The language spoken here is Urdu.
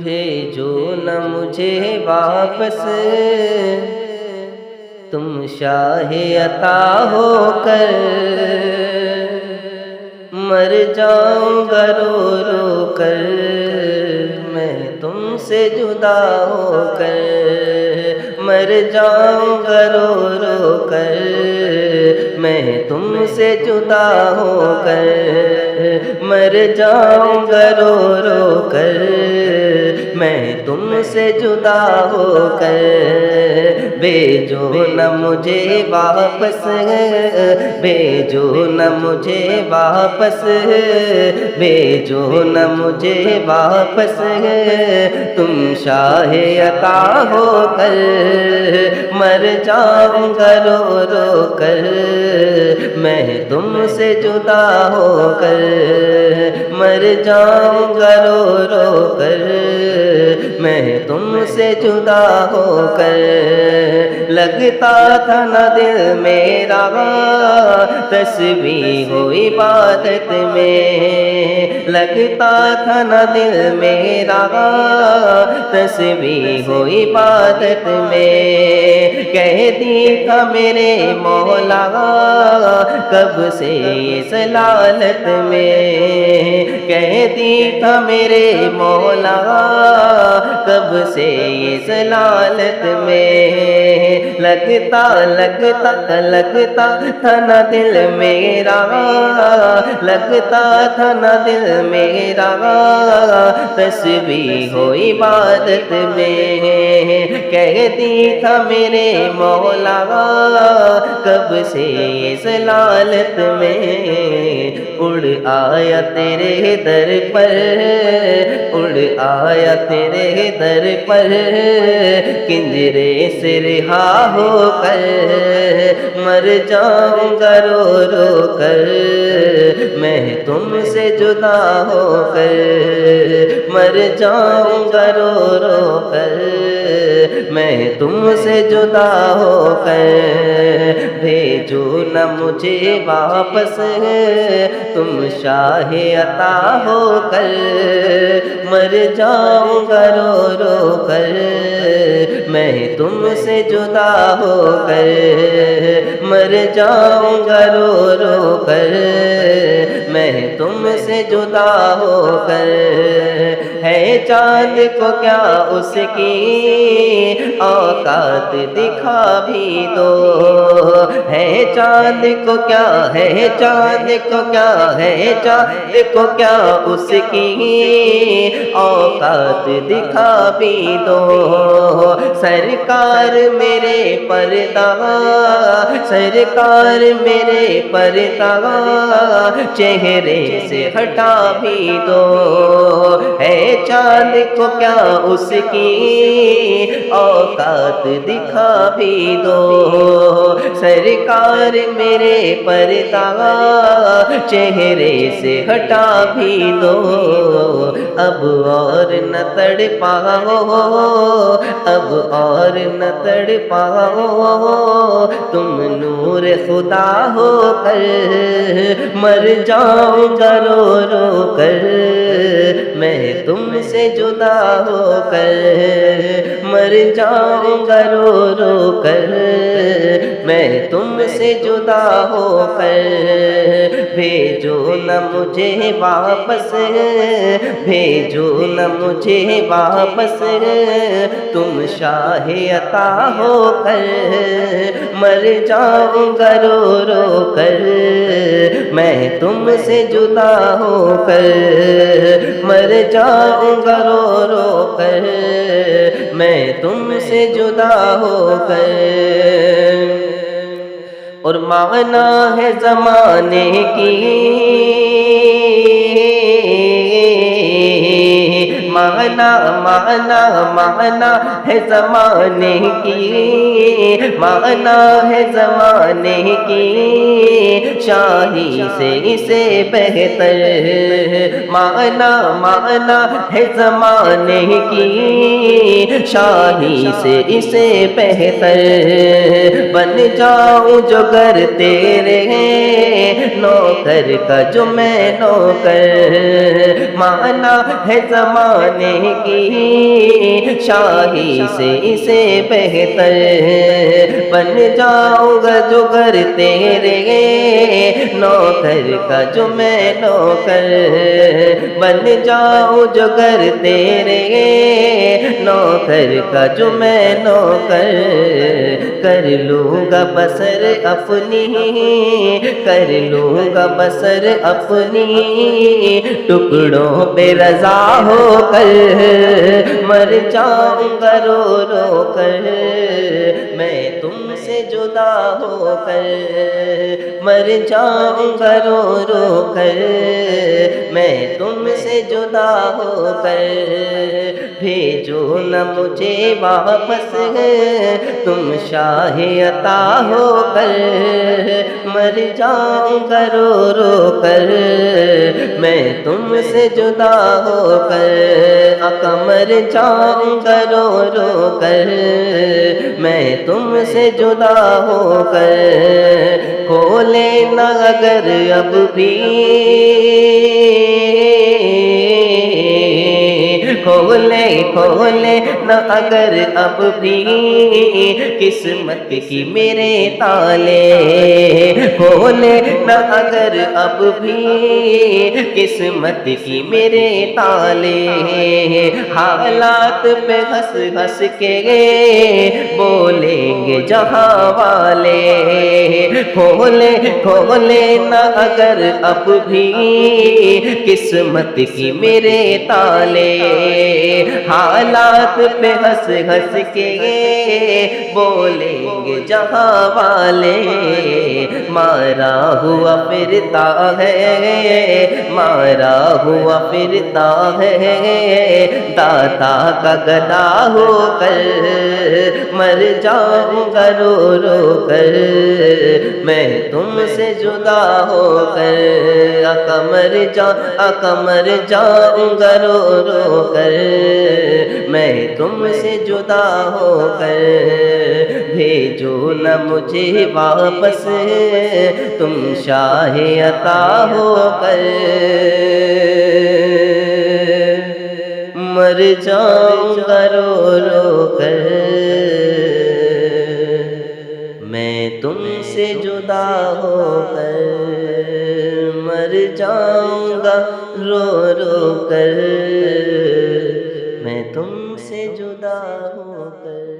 بھیجو نہ مجھے واپس تم شاہ عطا ہو کر، مر جاؤں گا رو رو کر میں تم سے جدا ہو کر، مر جاؤں گا رو رو کر میں تم سے جدا ہو کر، مر جاؤں گا رو رو کر میں تم سے جدا ہو کر، بھیجو نہ مجھے واپس، بھیجو نہ مجھے واپس، بھیجو نہ مجھے واپس تم شاہ عطا ہو کر، مر جاؤں گا رو رو کر میں تم سے جدا ہو کر، مر جاؤں گا رو رو کر میں تم سے جدا ہو کر، لگتا تھا نہ دل میرا تسبیح و عبادت میں، لگتا تھا نہ دل میرا تسبیح و عبادت میں، کہتی تھا میرے مولا کب سے اس لالت میں، کہتی تھا میرے مولا کب سے اس لالت میں، لگتا لگتا لگتا تھا نہ دل میرا، لگتا تھا نہ دل میرا تسبیح و عبادت میں، کہتی تھا میرے مولا کب سے اس لالت میں، اڑ آیا تیرے در پر، اڑ آیا تیرے در پر پنجرے سے رہا ہو کر، مر جاؤں گا رو رو کر میں تم سے جدا ہو کر، مر جاؤں گا رو رو کر میں تم سے جدا ہو کر، بھیجو نہ مجھے واپس تم شاہ عطا ہو کر، مر جاؤں گا رو رو کر میں تم سے جدا ہو کر، مر جاؤں گا رو رو کر میں تم سے جدا ہو کر، ہے چاند کو کیا اس کی اوقات دکھا بھی دو، ہے چاند کو کیا، ہے چاند کو کیا، ہے چاند کو کیا اس کی اوقات دکھا بھی دو، سرکار میرے پردہ، سرکار میرے پردہ چہرے سے ہٹا بھی دو، ہے چاند کو کیا اس کی اوقات دکھا بھی دو، سرکار میرے پردہ چہرے سے ہٹا بھی دو، اب اور نہ تڑ پاؤ، اب اور نہ تڑ پاؤ تم نور خدا ہو کر، مر جاؤں گا رو رو کر میں تم سے جدا ہو کر، مر جاؤں گا رو رو کر میں تم سے جدا ہو کر، بھیجو نہ مجھے واپس، بھیجو نہ مجھے واپس تم شاہ عطا ہو کر، مر جاؤں گا رو رو کر میں تم سے جدا ہو کر، مر جاؤں گا رو رو کر میں تم سے جدا ہو کر، اور معنی ہے زمانے کی، معنی ہے زمانے کی، معنی ہے زمانے کی شاہی سے اسے بہتر، معنی ہے زمانے کی شاہی سے اسے بہتر، بن جاؤں جو گر تیرے نوکر کا جو میں نوکر، معنی ہے زمانے زمانے کی شاہی سے اسے بہتر بن جاؤں گا جو گھر تیرے نوکر کا جو میں نوکر بن جاؤں جو گھر تیرے نوکر کا جو میں نوکر کر لوں گا بسر اپنی کر لوں گا بسر اپنی ٹکڑوں پہ رضا ہو کر مر جاؤں گا رو رو کر میں تم سے جدا ہو کر مر جاؤں گا رو رو کر میں تم سے جدا ہو کر بھیجو نہ مجھے واپس تم شاہ عطا ہو کر مر جاؤں گا رو رو کر میں تم سے جدا ہو کر آقا مر جاؤں گا رو رو کر میں تم سے جدا ہو کر کھولے نہ اگر اب بھی کھولے نہ اگر اب بھی قسمت کی میرے تالے کھولے نہ اگر اب بھی قسمت کی میرے تالے حالات پہ ہنس ہنس کے بولیں گے جہاں والے کھولے نہ اگر اب بھی قسمت کی میرے تالے حالات پہ ہنس ہنس کے بولیں گے جہاں والے مارا ہوا پھرتا ہے مارا ہوا پھرتا ہے داتا کا گدا ہو کر مر جاؤں گا رو رو کر میں تم سے جدا ہو کر آقا مر جاؤں گا رو رو کر میں تم سے جدا ہو کر بھیجو نہ مجھے واپس تم شاہ عطا ہو کر مر جاؤں گا رو رو کر میں تم سے جدا ہو کر مر جاؤں گا رو رو کر میں تم سے جدا ہو کر